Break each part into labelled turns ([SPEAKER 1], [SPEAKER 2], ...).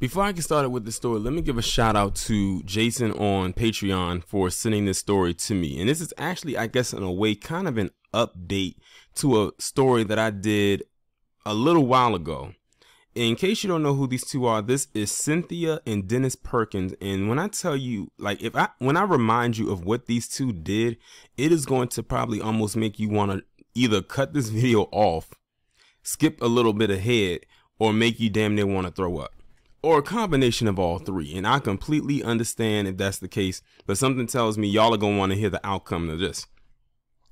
[SPEAKER 1] Before I get started with the story, let me give a shout out to Jason on Patreon for sending this story to me. And this is actually, I guess, in a way, kind of an update to a story that I did a little while ago. In case you don't know who these two are, this is Cynthia and Dennis Perkins. And when I tell you, like, when I remind you of what these two did, it is going to probably almost make you want to either cut this video off, skip a little bit ahead, or make you damn near want to throw up. Or a combination of all three. And I completely understand if that's the case, but something tells me y'all are going to want to hear the outcome of this.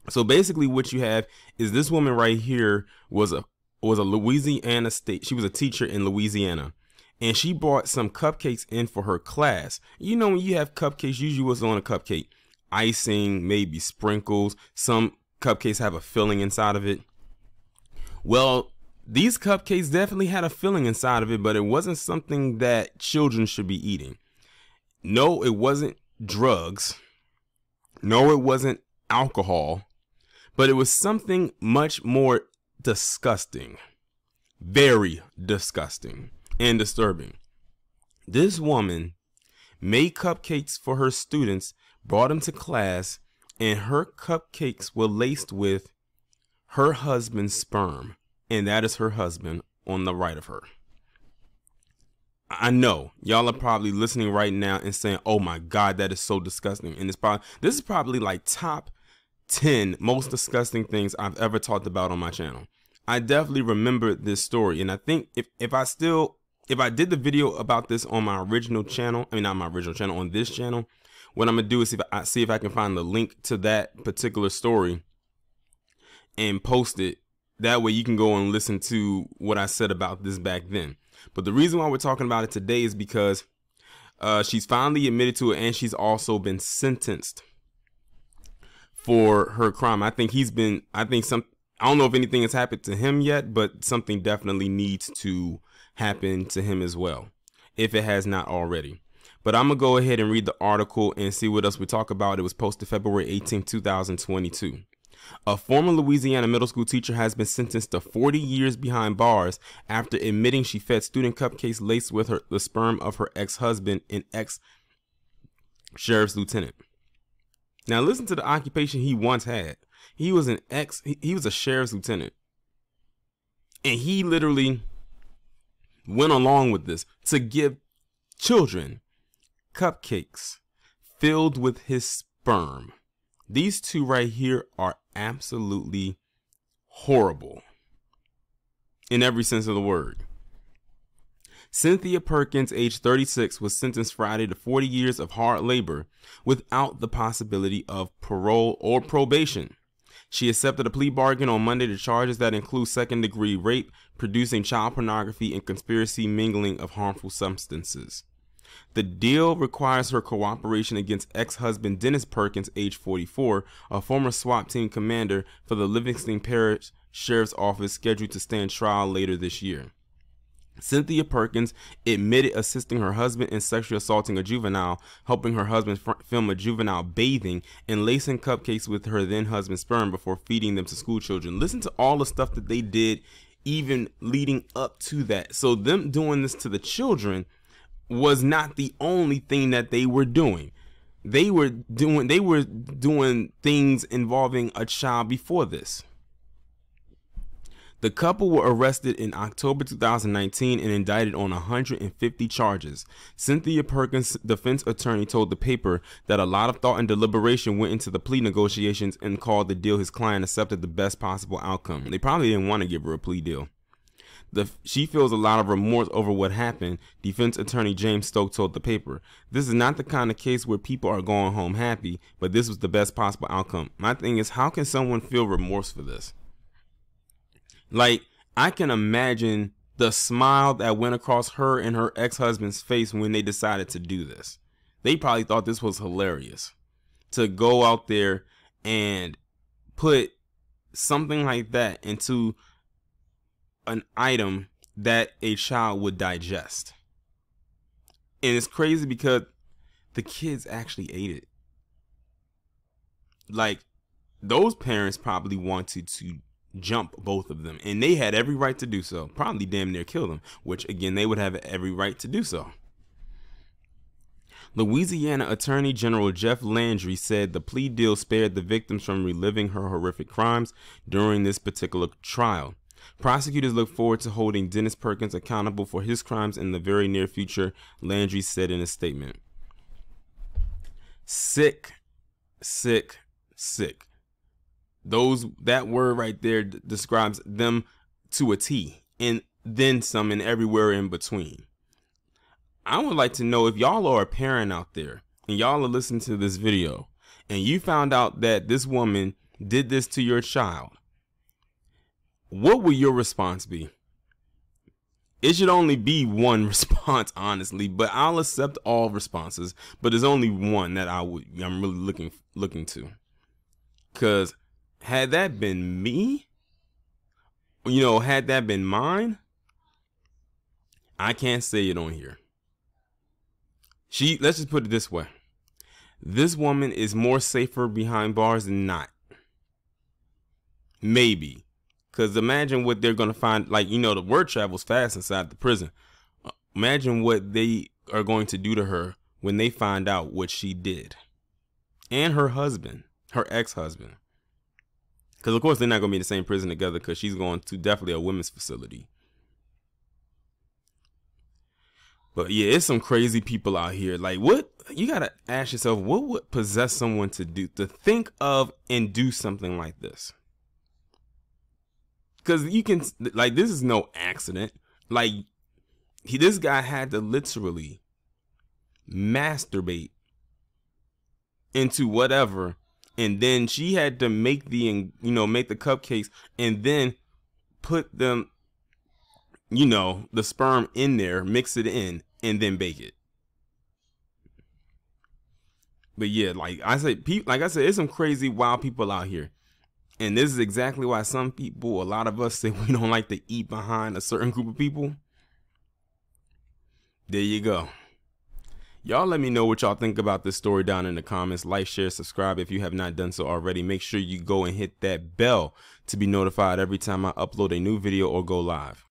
[SPEAKER 1] So basically what you have is this woman right here was a Louisiana state. She was a teacher in Louisiana, and she brought some cupcakes in for her class. You know, when you have cupcakes, usually what's on a cupcake? Icing, maybe sprinkles. Some cupcakes have a filling inside of it. Well, these cupcakes definitely had a filling inside of it, but it wasn't something that children should be eating. No, it wasn't drugs. No, it wasn't alcohol, but it was something much more disgusting. Very disgusting and disturbing. This woman made cupcakes for her students, brought them to class, and her cupcakes were laced with her husband's sperm. And that is her husband on the right of her. I know y'all are probably listening right now and saying, oh my God, that is so disgusting. And this is probably like top 10 most disgusting things I've ever talked about on my channel. I definitely remember this story. And I think if I did the video about this on my original channel, I mean, not my original channel, on this channel, what I'm going to do is see if I can find the link to that particular story and post it. That way you can go and listen to what I said about this back then. But the reason why we're talking about it today is because she's finally admitted to it, and she's also been sentenced for her crime. I don't know if anything has happened to him yet, but something definitely needs to happen to him as well, if it has not already. But I'm going to go ahead and read the article and see what else we talk about. It was posted February 18, 2022. A former Louisiana middle school teacher has been sentenced to 40 years behind bars after admitting she fed student cupcakes laced with the sperm of her ex-husband, an ex-sheriff's lieutenant. Now listen to the occupation he once had. He was a sheriff's lieutenant. And he literally went along with this to give children cupcakes filled with his sperm. These two right here are absolutely horrible in every sense of the word. Cynthia Perkins, age 36, was sentenced Friday to 40 years of hard labor without the possibility of parole or probation. She accepted a plea bargain on Monday to charges that include second-degree rape, producing child pornography, and conspiracy mingling of harmful substances. The deal requires her cooperation against ex-husband Dennis Perkins, age 44, a former SWAT team commander for the Livingston Parish Sheriff's Office, scheduled to stand trial later this year. Cynthia Perkins admitted assisting her husband in sexually assaulting a juvenile, helping her husband film a juvenile bathing, and lacing cupcakes with her then husband's sperm before feeding them to school children. Listen to all the stuff that they did even leading up to that. So them doing this to the children was not the only thing that they were doing. They were doing things involving a child before this. The couple were arrested in October 2019 and indicted on 150 charges. Cynthia Perkins' defense attorney told the paper that a lot of thought and deliberation went into the plea negotiations and called the deal his client accepted the best possible outcome. They probably didn't want to give her a plea deal. She feels a lot of remorse over what happened, defense attorney James Stoke told the paper. This is not the kind of case where people are going home happy, but this was the best possible outcome. My thing is, how can someone feel remorse for this? Like, I can imagine the smile that went across her and her ex-husband's face when they decided to do this. They probably thought this was hilarious, to go out there and put something like that into an item that a child would digest. And it's crazy because the kids actually ate it. Like, those parents probably wanted to jump both of them. And they had every right to do so. Probably damn near kill them, which again, they would have every right to do so. Louisiana Attorney General Jeff Landry said the plea deal spared the victims from reliving her horrific crimes during this particular trial. Prosecutors look forward to holding Dennis Perkins accountable for his crimes in the very near future, Landry said in a statement. Sick, sick, sick. That word right there describes them to a T, and then some and everywhere in between. I would like to know if y'all are a parent out there and y'all are listening to this video and you found out that this woman did this to your child. What will your response be? It should only be one response, honestly, but I'll accept all responses. But there's only one that I'm really looking to. Because had that been me, had that been mine, I can't say it on here. Let's just put it this way. This woman is more safer behind bars than not. Maybe. Because imagine what they're going to find. The word travels fast inside the prison. Imagine what they are going to do to her when they find out what she did. And her husband, her ex-husband. Because, of course, they're not going to be in the same prison together because she's going to definitely a women's facility. But yeah, it's some crazy people out here. What you gotta ask yourself, what would possess someone to think of and do something like this? Because this is no accident. This guy had to literally masturbate into whatever, and then she had to make the cupcakes and then put them, the sperm in there, mix it in, and then bake it. But yeah, like I said, there's some crazy, wild people out here. And this is exactly why a lot of us say we don't like to eat behind a certain group of people. There you go. Y'all let me know what y'all think about this story down in the comments. Like, share, subscribe if you have not done so already. Make sure you go and hit that bell to be notified every time I upload a new video or go live.